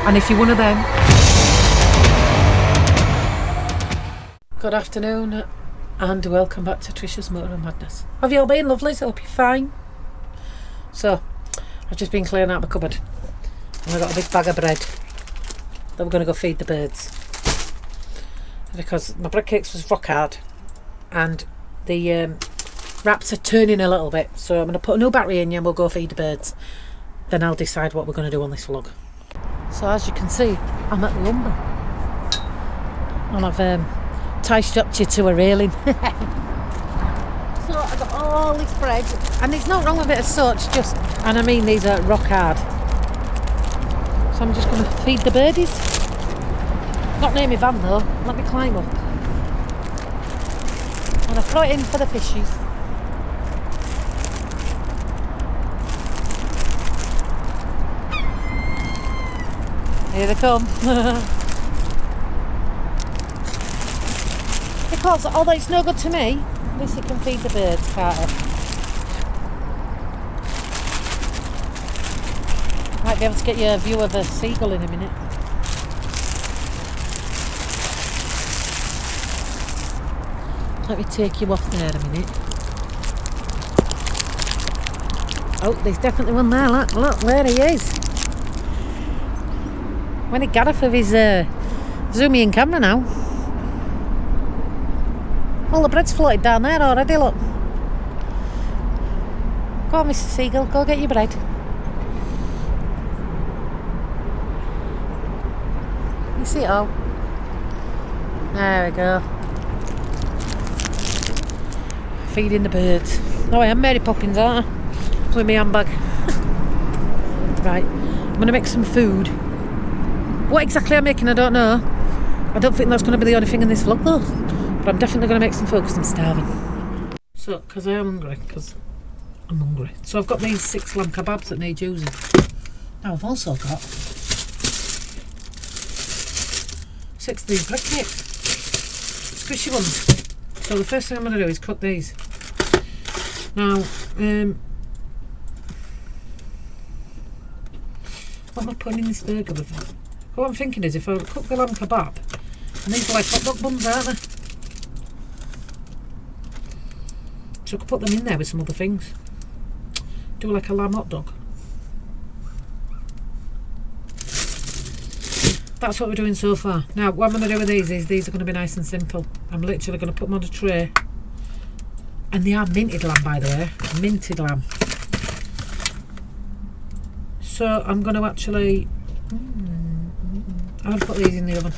And if you're one of them, good afternoon and welcome back to Trisha's Motorhome Madness. Have you all been lovely? I hope you're fine. So, I've just been clearing out my cupboard and I got a big bag of bread that we're going to go feed the birds, because my bread cakes was rock hard and the wraps are turning a little bit, so I'm going to put a new battery in and we'll go feed the birds. Then I'll decide what we're going to do on this vlog. So as you can see, I'm at the lumber and I've tie strapped you to a railing. So I've got all this bread, and there's no wrong with it as such, just, and I mean these are rock hard. So I'm just going to feed the birdies. Not near my van though, let me climb up. And I throw it in for the fishies. Here they come. Because although it's no good to me, at least it can feed the birds, can't it? Might be able to get you a view of a seagull in a minute. Let me take you off there a minute. Oh, there's definitely one there, look, there he is. When he got off of his zoom in camera now. Well, the bread's floated down there already, look. Go on, Mr. Seagull, go get your bread. You see it all? There we go. Feeding the birds. Oh, I am Mary Poppins, aren't I? With my handbag. Right, I'm going to make some food. What exactly I'm making, I don't know. I don't think that's going to be the only thing in this vlog though. But I'm definitely going to make some food because I'm starving. So, because I am hungry, So I've got these 6 lamb kebabs that need using. Now I've also got 6 of these bread cakes. Squishy ones. So the first thing I'm going to do is cook these. Now, what am I putting in this burger with that? What I'm thinking is if I cook the lamb kebab, and these are like hot dog buns, aren't they? So I could put them in there with some other things. Do like a lamb hot dog. That's what we're doing so far. Now what I'm going to do with these is these are going to be nice and simple. I'm literally going to put them on a tray. And they are minted lamb, by the way. Minted lamb. So I'm going to actually... I'm going to put these in the oven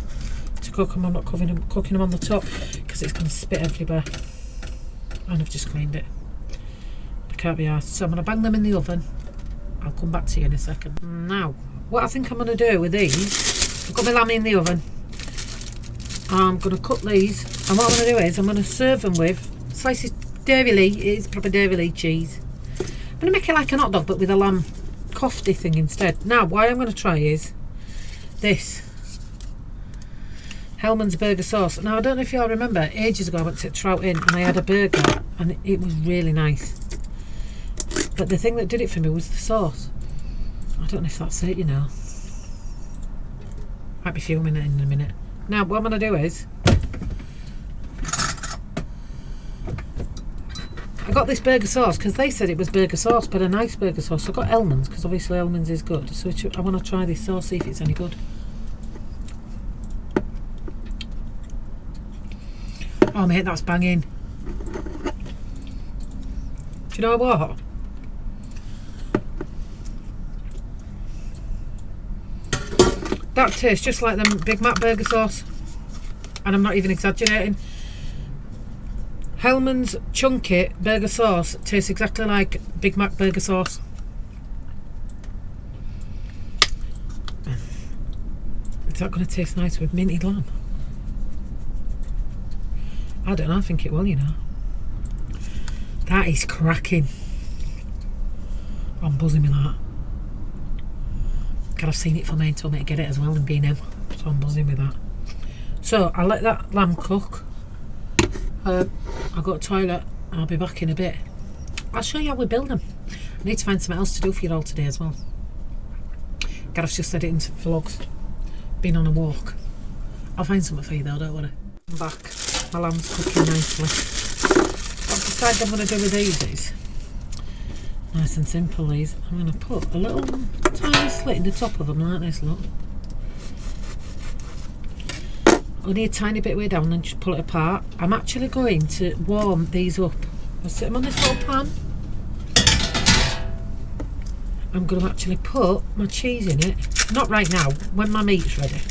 to cook them. I'm not cooking them on the top because it's going to spit everywhere. And I've just cleaned it. I can't be arsed. So I'm going to bang them in the oven. I'll come back to you in a second. Now, what I think I'm going to do with these, I've got my lamb in the oven. I'm going to cut these. And what I'm going to do is I'm going to serve them with slices Dairy Lee. It's proper Dairy Lee cheese. I'm going to make it like an hot dog but with a lamb kofty thing instead. Now, what I'm going to try is this. Hellman's burger sauce. Now I don't know if you all remember, ages ago I went to Trout Inn and I had a burger and it was really nice, but the thing that did it for me was the sauce. I don't know if that's it, you know. Might be filming it in a minute. Now what I'm going to do is I got this burger sauce because they said it was burger sauce, but a nice burger sauce. So I got Hellman's because obviously Hellman's is good, so I want to try this sauce, see if it's any good. Oh mate, that's banging. Do you know what? That tastes just like them Big Mac burger sauce. And I'm not even exaggerating. Hellman's chunky burger sauce tastes exactly like Big Mac burger sauce. Is that going to taste nice with minted lamb? I don't know, I think it will, you know. That is cracking. I'm buzzing with that. God, I've seen it for me and told me to get it as well and being him. So I'm buzzing with that. So I'll let that lamb cook. I'll go to the toilet. I'll be back in a bit. I'll show you how we build them. I need to find something else to do for you all today as well. God, I've just said it into vlogs. been on a walk. I'll find something for you though, don't worry. I'm back. My lamb's cooking nicely. What I've decided I'm going to do with these is, nice and simple these, I'm going to put a little tiny slit in the top of them like this, look. Only a tiny bit way down and just pull it apart. I'm actually going to warm these up. I'll sit them on this little pan. I'm going to actually put my cheese in it. Not right now, when my meat's ready.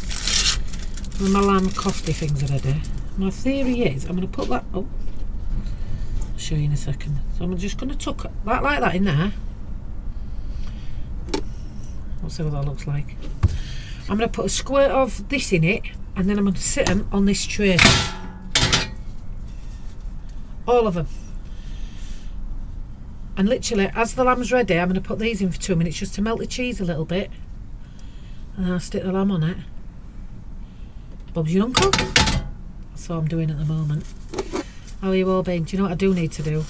When my lamb kofta things are ready. My theory is I'm going to put that, oh, I'll show you in a second. So I'm just going to tuck that like that in there. We'll see what that looks like. I'm going to put a squirt of this in it, and then I'm going to sit them on this tray. All of them. And literally, as the lamb's ready, I'm going to put these in for 2 minutes just to melt the cheese a little bit. And then I'll stick the lamb on it. Bob's your uncle. That's what I'm doing at the moment. How are you all been? Do you know what I do need to do?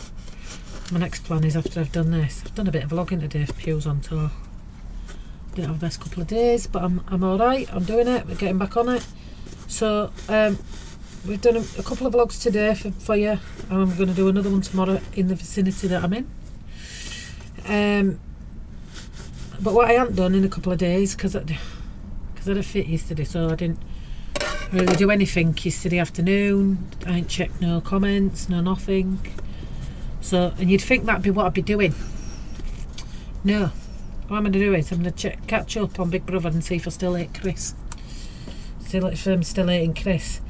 My next plan is after I've done this. I've done a bit of vlogging today for Pew's on tour. Didn't have the best couple of days, but I'm alright. I'm doing it. We're getting back on it. So, we've done a couple of vlogs today for you. And I'm going to do another one tomorrow in the vicinity that I'm in. But what I haven't done in a couple of days, because I had a fit yesterday, so I didn't really do anything yesterday afternoon. I ain't checked no comments, no nothing. So, and you'd think that'd be what I'd be doing. No. What I'm going to do is I'm going to catch up on Big Brother and see if I still hate Chris. If I'm still hating Chris.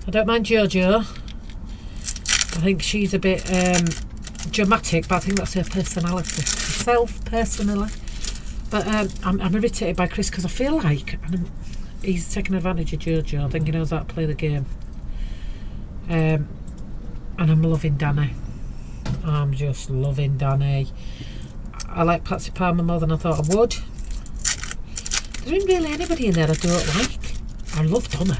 I don't mind Jojo. I think she's a bit dramatic, but I think that's her personality. Herself, personally. But I'm irritated by Chris because I feel like he's taking advantage of Jojo. I think he knows how to play the game. And I'm loving Danny. I'm just loving Danny. I like Patsy Palmer more than I thought I would. There isn't really anybody in there I don't like. I love Donna.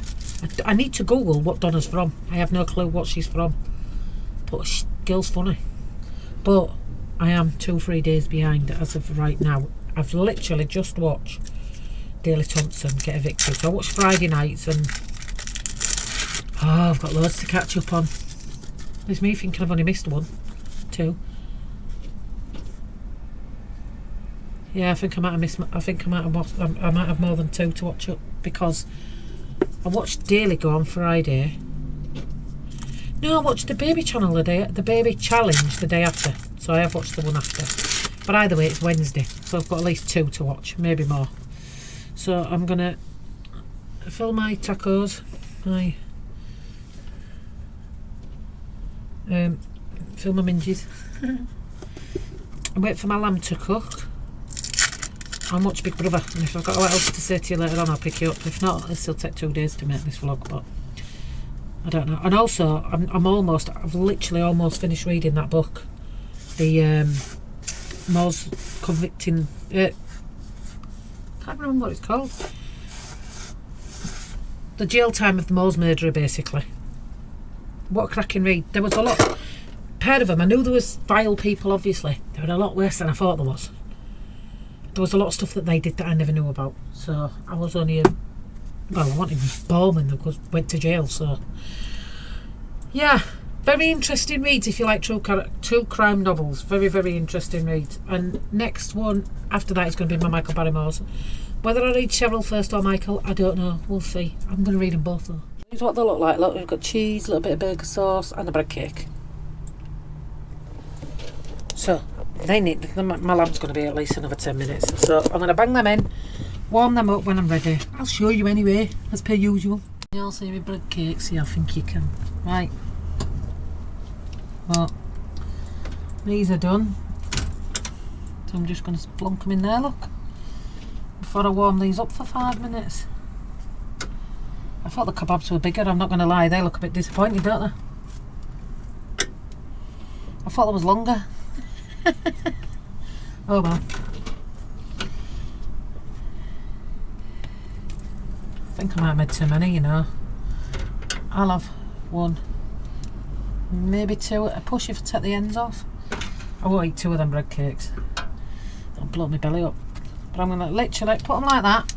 I need to Google what Donna's from. I have no clue what she's from. But girl's funny. But I am 2-3 days behind as of right now. I've literally just watched Daley Thompson get evicted. So I watched Friday nights and I've got loads to catch up on. There's me thinking I've only missed 1, 2. Yeah, I think I might have missed. I think I might have more than 2 to watch up because I watched Daily go on Friday. No, I watched the baby channel the baby challenge the day after. So I have watched the one after. But either way, it's Wednesday, so I've got at least 2 to watch, maybe more. So I'm gonna fill my tacos, fill my minges, and wait for my lamb to cook. I'll watch Big Brother, and if I've got a lot else to say to you later on, I'll pick you up. If not, it'll still take 2 days to make this vlog, but I don't know. And also, I've literally almost finished reading that book. The Mo's convicting, can't remember what it's called. The jail time of the Mo's murderer, basically. What a cracking read. There was a lot, pair of them. I knew there was vile people, obviously. They were a lot worse than I thought there was. There was a lot of stuff that they did that I never knew about. So I was only I wanted Bowman that went to jail, so yeah, very interesting reads if you like true crime novels. Very, very interesting reads. And next one after that is going to be my Michael Barrymore's. Whether I read Cheryl first or Michael, I don't know. We'll see. I'm going to read them both though. Here's what they look like. Look, we've got cheese, a little bit of burger sauce, and a bread cake. So they need. My lamb's going to be at least another 10 minutes. So I'm going to bang them in. Warm them up when I'm ready. I'll show you anyway, as per usual. You all see my bread cakes? Yeah, I think you can. Right. Well, these are done. So I'm just going to plonk them in there, look. Before I warm these up for 5 minutes. I thought the kebabs were bigger, I'm not going to lie. They look a bit disappointed, don't they? I thought there was longer. Oh well. I think I might have made too many, you know. I'll have 1, maybe 2 at a push if I take the ends off. I won't eat 2 of them bread cakes. That'll blow my belly up. But I'm going to literally put them like that.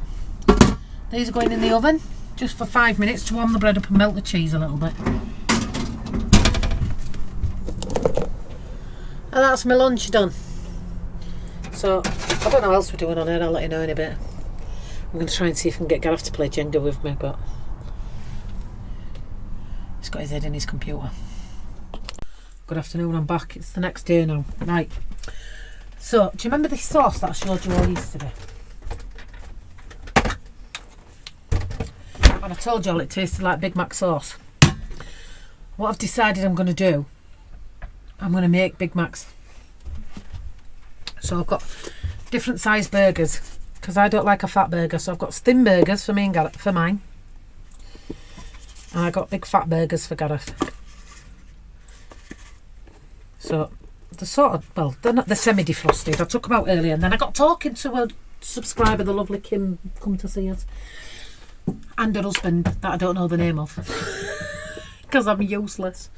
these are going in the oven just for 5 minutes to warm the bread up and melt the cheese a little bit. And that's my lunch done. So, I don't know what else we're doing on here, I'll let you know in a bit. I'm going to try and see if I can get Gareth to play Jenga with me, but he's got his head in his computer. Good afternoon, I'm back. It's the next day now. Right. So, do you remember this sauce that I showed you all yesterday? And I told you all it tasted like Big Mac sauce. What I've decided I'm going to do, I'm going to make Big Macs. So I've got different size burgers because I don't like a fat burger. So I've got thin burgers for me and Gareth, for mine. And I got big fat burgers for Gareth. So they're sort of, well, they're semi-defrosted. I took them out earlier and then I got talking to a subscriber, the lovely Kim, come to see us. And her husband that I don't know the name of. Because I'm useless.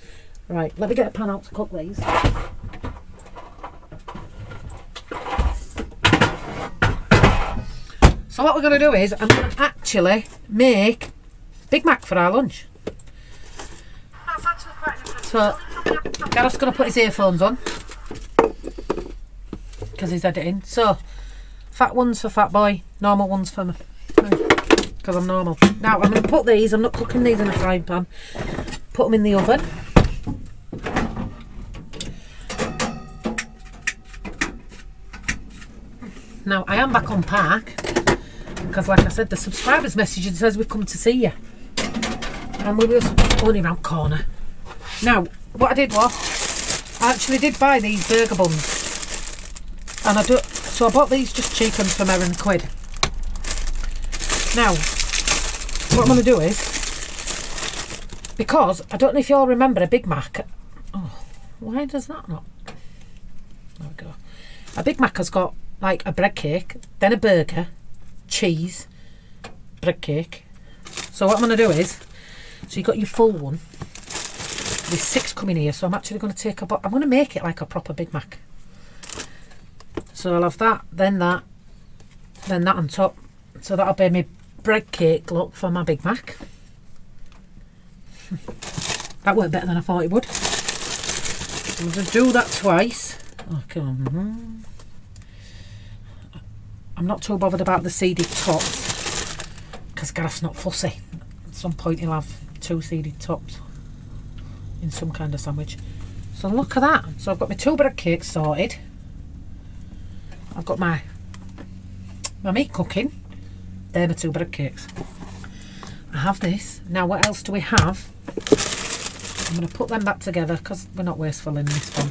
Right, let me get a pan out to cook these. So what we're going to do is, I'm going to actually make Big Mac for our lunch. That's actually quite interesting. So, Gareth's going to put his earphones on. Because he's editing. So, fat ones for Fat Boy, normal ones for me. Because I'm normal. Now, I'm going to put these, I'm not cooking these in a frying pan. Put them in the oven. Now, I am back on park. Because like I said, the subscribers message and says we've come to see you. And we were only round corner. Now, what I did was, I actually did buy these burger buns. And so I bought these just cheap ones for £11. Now, what I'm going to do is, because I don't know if you all remember a Big Mac. Oh, why does that not? There we go. A Big Mac has got like a bread cake, then a burger, cheese, bread cake. So what I'm going to do is, so you've got your full one. There's 6 coming here, so I'm actually going to take I'm going to make it like a proper Big Mac. So I'll have that, then that on top. So that'll be my bread cake look for my Big Mac. That worked better than I thought it would. I'm going to do that twice. Oh, come on. I'm not too bothered about the seeded tops because Gareth's not fussy. At some point he'll have 2 seeded tops in some kind of sandwich. So look at that. So I've got my 2 bread cakes sorted. I've got my meat cooking. They're my 2 bread cakes. I have this. Now what else do we have? I'm going to put them back together because we're not wasteful in this one.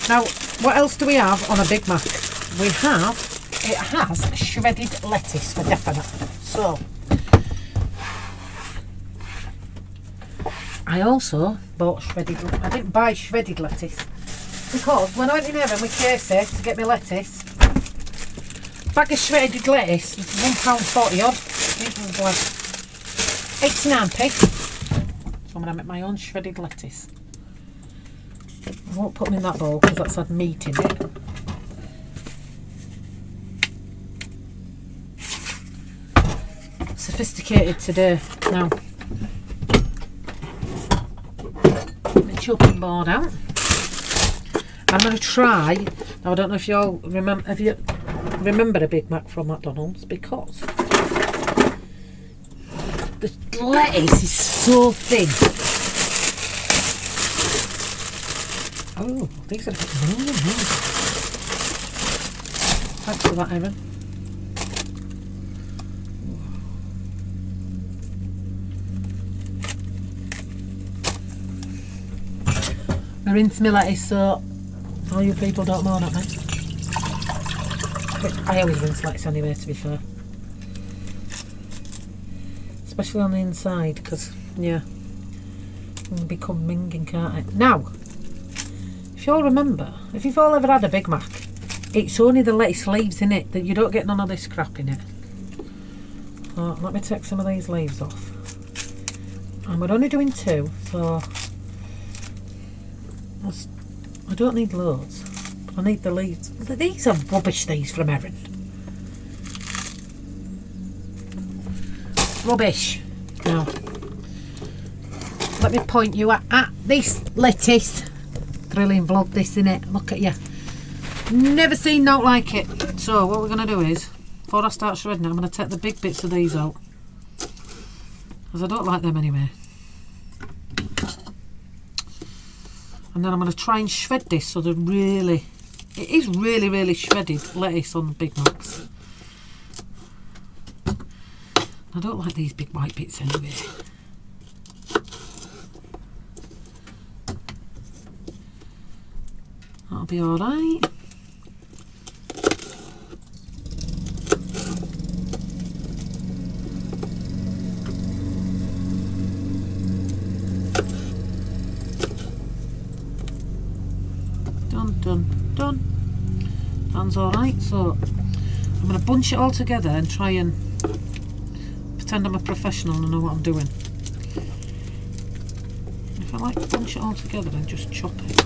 Now, what else do we have on a Big Mac? It has shredded lettuce for definite. So, I also bought I didn't buy shredded lettuce because when I went in Heaven with Casey to get my lettuce, bag of shredded lettuce was £1.40 odd. It was like 89p. So I'm going to make my own shredded lettuce. I won't put them in that bowl because that's had meat in it. Sophisticated today. Now, the chopping board out. I'm going to try. Now I don't know if you all remember. Have you remember a Big Mac from McDonald's? Because the lettuce is so thin. Oh, these are a bit million. Thanks for that, Erin. We're into my lettuce, so all you people don't moan at me. But I always rinse lettuce anyway, to be fair. Especially on the inside, because, yeah, it can become minging, can't it? Now, if you all remember, if you've all ever had a Big Mac, it's only the lettuce leaves in it, that you don't get none of this crap in it. So, let me take some of these leaves off. And we're only doing 2, so I don't need loads. I need the leaves. These are rubbish, these from Erin. Rubbish. Now, let me point you at this lettuce. Thrilling vlog this, innit? Look at you. Never seen nothing like it. So what we're going to do is, before I start shredding it, I'm going to take the big bits of these out. Because I don't like them anyway. And then I'm going to try and shred this so they're really... It is really, really shredded lettuce on the Big Macs. I don't like these big white bits anyway. That'll be alright. Done. That's alright. So I'm going to bunch it all together and try and pretend I'm a professional and know what I'm doing. If I like bunch it all together and just chop it.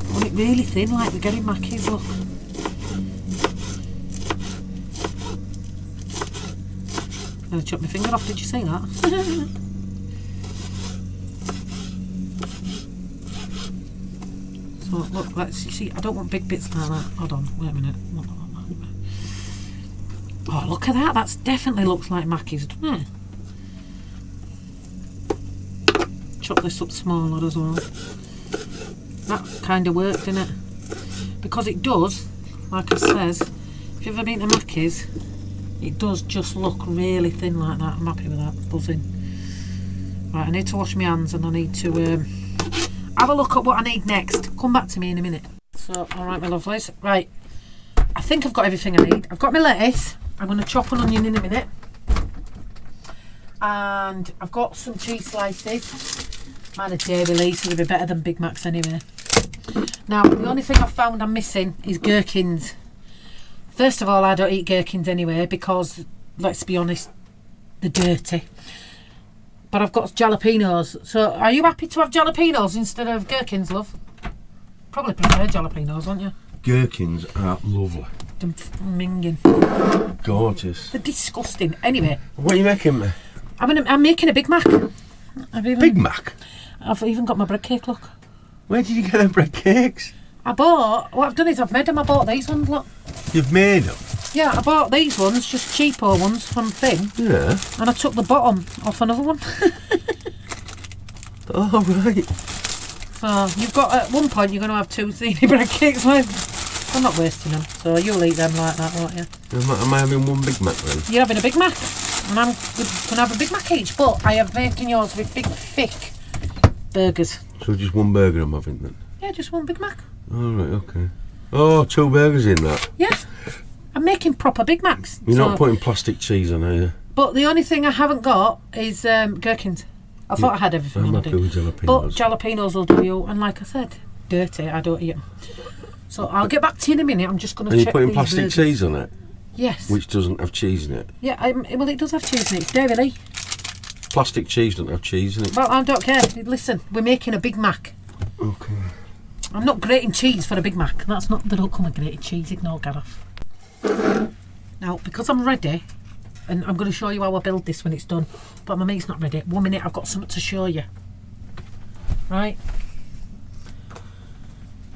I want it really thin, like we're getting Mackies, look. I'm going to chop my finger off, did you see that? So look, let's, you see, I don't want big bits like that. Hold on, wait a minute. Oh, look at that, that definitely looks like Mackies, doesn't it? Chop this up smaller as well. That kind of worked, didn't it? Because it does, like it says, if you've ever been to Mackies, it does just look really thin like that. I'm happy with that, buzzing. Right, I need to wash my hands and I need to have a look at what I need next. Come back to me in a minute. So, alright my lovelies, right, I think I've got everything I need. I've got my lettuce, I'm going to chop an onion in a minute. And I've got some cheese slices. Mine are dairy Lee, so they'll be better than Big Macs anyway. Now, the only thing I've found I'm missing is gherkins. First of all, I don't eat gherkins anyway because, let's be honest, they're dirty. But I've got jalapenos. So, are you happy to have jalapenos instead of gherkins, love? Probably prefer jalapenos, aren't you? Gherkins are lovely. They're minging. Gorgeous. They're disgusting. Anyway. What are you making me? I'm making a Big Mac. Big Mac? I've even got my bread cake, look. Where did you get them bread cakes? What I've done is I've made them. I bought these ones, look. You've made them? Yeah, I bought these ones, just cheapo ones from Thing. Yeah. And I took the bottom off another one. Oh, right. So, you've got, at one point, you're going to have 2 Zini bread cakes left. I'm not wasting them, so you'll eat them like that, won't you? Am I having one Big Mac then? You're having a Big Mac. And I'm going to have a Big Mac each, but I have making yours with big, thick burgers. So just one burger I'm having then? Yeah, just one Big Mac. All right, okay. Oh, 2 burgers in that? Yeah. I'm making proper Big Macs. You're not putting plastic cheese on, are you? But the only thing I haven't got is gherkins. I thought I had everything. I'm happy with jalapenos. But jalapenos will do you, and like I said, dirty, I don't eat them. So I'll get back to you in a minute. I'm just going to check. And you're putting plastic cheese on it? Yes. Which doesn't have cheese in it? Yeah, well, it does have cheese in it. It's dairy Lee. Plastic cheese doesn't have cheese in it? Well, I don't care. Listen, we're making a Big Mac. Okay. I'm not grating cheese for a Big Mac. They don't come with grated cheese. Ignore Gareth. Now, because I'm ready, and I'm going to show you how I build this when it's done, but my meat's not ready. 1 minute, I've got something to show you. Right?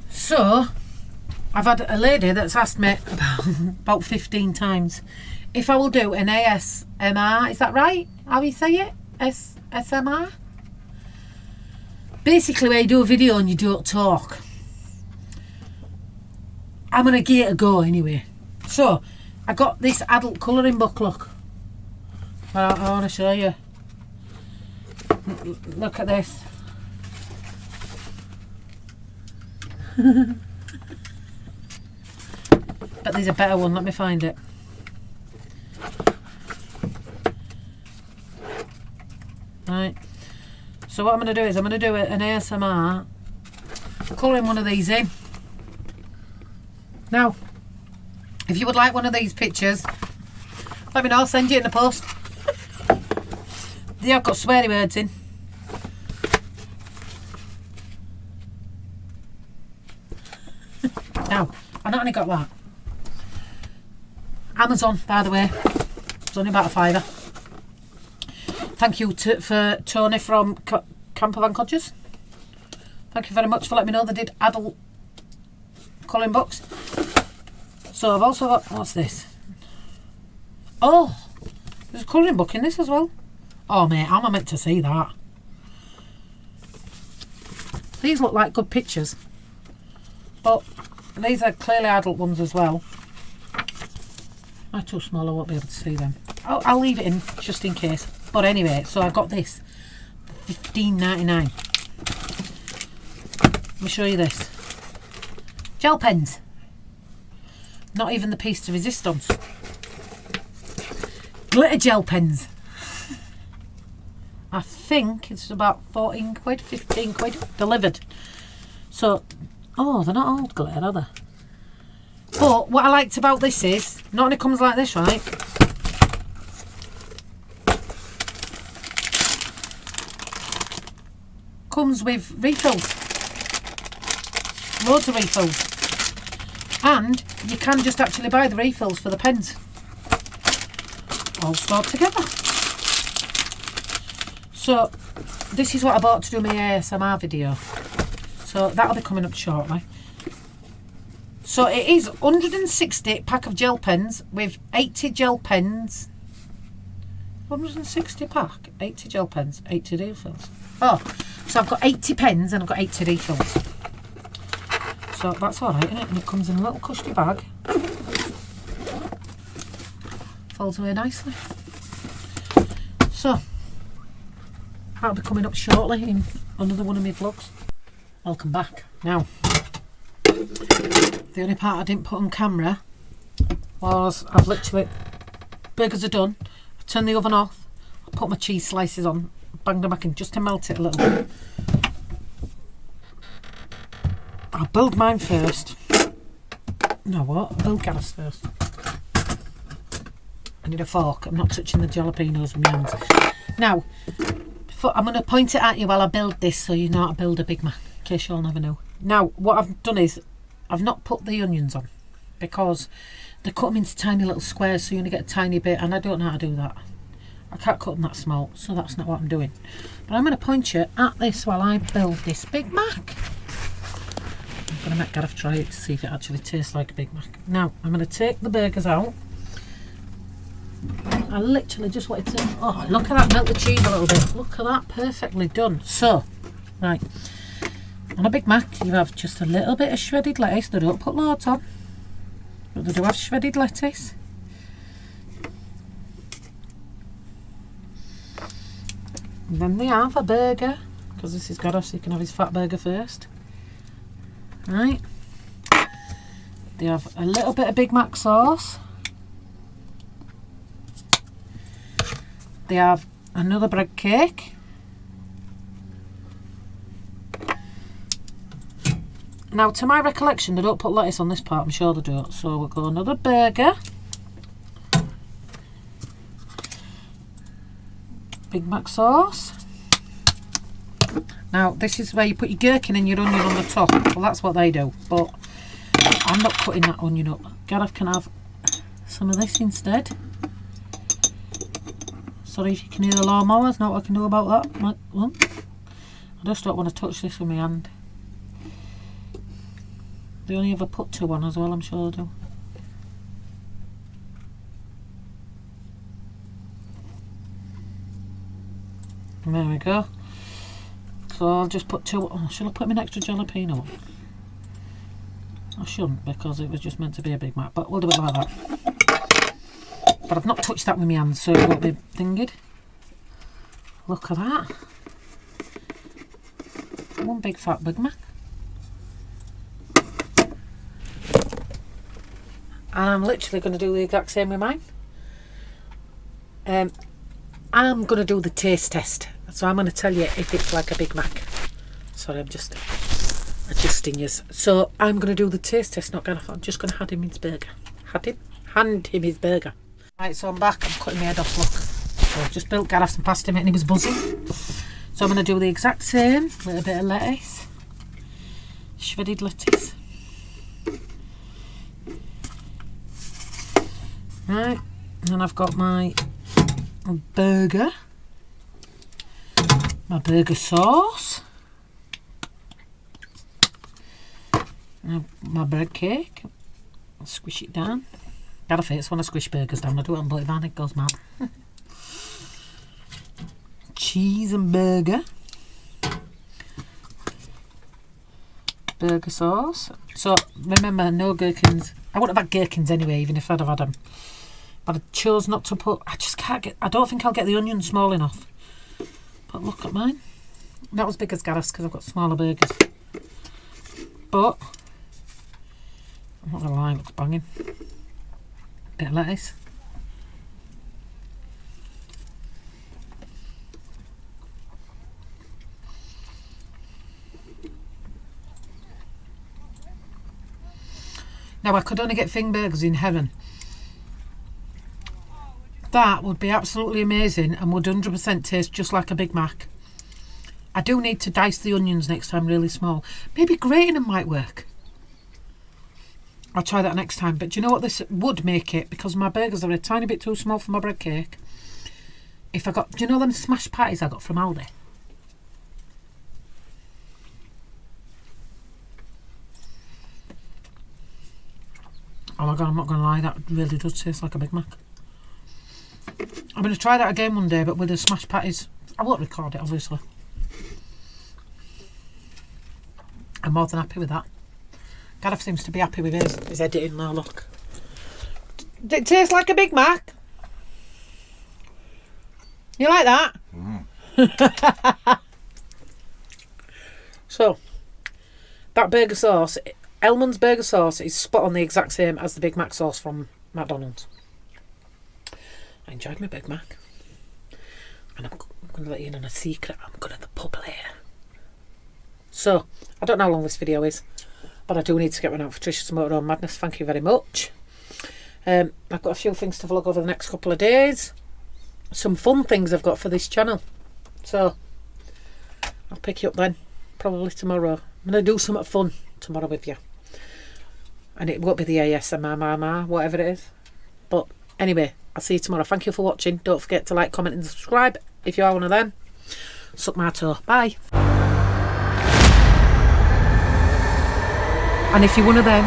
So, I've had a lady that's asked me about 15 times if I will do an ASMR. Is that right? How you say it? SMR? Basically, where you do a video and you don't talk. I'm going to give it a go anyway. So, I got this adult colouring book, look. I want to show you. Look at this. But there's a better one, let me find it. Right. So what I'm going to do is I'm going to do an ASMR colouring one of these in. Now, if you would like one of these pictures, let me know, I'll send you it in the post. They have got sweary words in. Now, I not only got that. Amazon, by the way. It's only about a £5. thank you for Tony from Camper Van Codgers. Thank you very much for letting me know they did adult colouring books. So I've also got, what's this? Oh, there's a colouring book in this as well. Oh mate, how am I meant to see that? These look like good pictures, but these are clearly adult ones as well. They're too small, I won't be able to see them. I'll leave it in just in case. But anyway, so I got this, $15.99. Let me show you this. Gel pens. Not even the piece de resistance. Glitter gel pens. I think it's about 14 quid, 15 quid delivered. So, oh, they're not old glitter, are they? But what I liked about this is, not only comes like this, right? Comes with refills. Loads of refills. And you can just actually buy the refills for the pens. All stored together. So this is what I bought to do my ASMR video. So that'll be coming up shortly. So it is 160 pack of gel pens with 80 gel pens. 160 pack, 80 gel pens, 80 refills. Oh, so I've got 80 pens and I've got 80 refills. So that's alright, isn't it? And it comes in a little cushy bag. Folds away nicely. So that'll be coming up shortly in another one of my vlogs. Welcome back. Now, the only part I didn't put on camera was I've literally, burgers are done, I've turned the oven off, I put my cheese slices on, banged them back in just to melt it a little bit. I'll build mine first. No, what? I'll build Gareth's first. I need a fork. I'm not touching the jalapenos with my hands. Now, I'm going to point it at you while I build this so you know how to build a Big Mac, in case you'll never know. Now, what I've done is, I've not put the onions on because they cut them into tiny little squares so you only get a tiny bit, and I don't know how to do that. I can't cut them that small, so that's not what I'm doing. But I'm going to point you at this while I build this Big Mac. I'm going to make Gareth try it to see if it actually tastes like a Big Mac. Now, I'm going to take the burgers out. I literally just wanted to, oh look at that, melt the cheese a little bit. Look at that, perfectly done. So, right, on a Big Mac you have just a little bit of shredded lettuce. They don't put loads on, but they do have shredded lettuce. And then they have a burger, because this is Gareth, so he can have his fat burger first. Right, they have a little bit of Big Mac sauce. They have another bread cake. Now, to my recollection, they don't put lettuce on this part. I'm sure they don't. So we'll go another burger. Big Mac sauce. Now, this is where you put your gherkin and your onion on the top. Well, that's what they do. But I'm not putting that onion up. Gareth can have some of this instead. Sorry if you can hear the lawnmowers, know what I can do about that. I just don't want to touch this with my hand. They only ever put 2 on as well, I'm sure they do. And there we go. So I'll just put 2. Oh, shall I put an extra jalapeno on? I shouldn't, because it was just meant to be a Big Mac, but we'll do it like that. But I've not touched that with my hands, so it won't be thingied. Look at that. One big fat Big Mac. And I'm literally going to do the exact same with mine. I'm going to do the taste test. So I'm going to tell you if it's like a Big Mac. Sorry, I'm just adjusting yours. So I'm going to do the taste test, not Gareth. I'm just going to hand him his burger. Hand him his burger. Right, so I'm back. I'm cutting my head off, look. So I've just built Gareth and passed him it and he was buzzing. So I'm going to do the exact same. A little bit of lettuce. Shredded lettuce. Right, and then I've got my burger. my burger sauce. And my bread cake. I'll squish it down. Gotta face when I squish burgers down. I do it on butter van, it goes mad. Cheese and burger. Burger sauce. So remember, no gherkins. I wouldn't have had gherkins anyway, even if I'd have had them. But I chose not to put. I just can't get. I don't think I'll get the onion small enough. But look at mine. Not as big as Gareth's because I've got smaller burgers. But I'm not gonna lie, it looks banging. Bit of lettuce. Now, I could only get thing burgers in heaven. That would be absolutely amazing and would 100% taste just like a Big Mac. I do need to dice the onions next time really small. Maybe grating them might work. I'll try that next time. But do you know what this would make it? Because my burgers are a tiny bit too small for my bread cake. If I got, do you know them smashed patties I got from Aldi? Oh my god, I'm not going to lie, that really does taste like a Big Mac. I'm going to try that again one day, but with the smashed patties. I won't record it, obviously. I'm more than happy with that. Gareth seems to be happy with his editing now, look. It tastes like a Big Mac. You like that? Mm. So, that burger sauce, Elman's burger sauce is spot on the exact same as the Big Mac sauce from McDonald's. I enjoyed my Big Mac. And I'm going to let you in on a secret. I'm going to the pub later. So, I don't know how long this video is, but I do need to get one out for TRISHA'S Motorhome Madness. Thank you very much. I've got a few things to vlog over the next couple of days. Some fun things I've got for this channel. So, I'll pick you up then. Probably tomorrow. I'm going to do something fun tomorrow with you. And it won't be the ASMR, whatever it is. But anyway, I'll see you tomorrow. Thank you for watching. Don't forget to like, comment and subscribe if you are one of them. Suck my toe. Bye. And if you're one of them,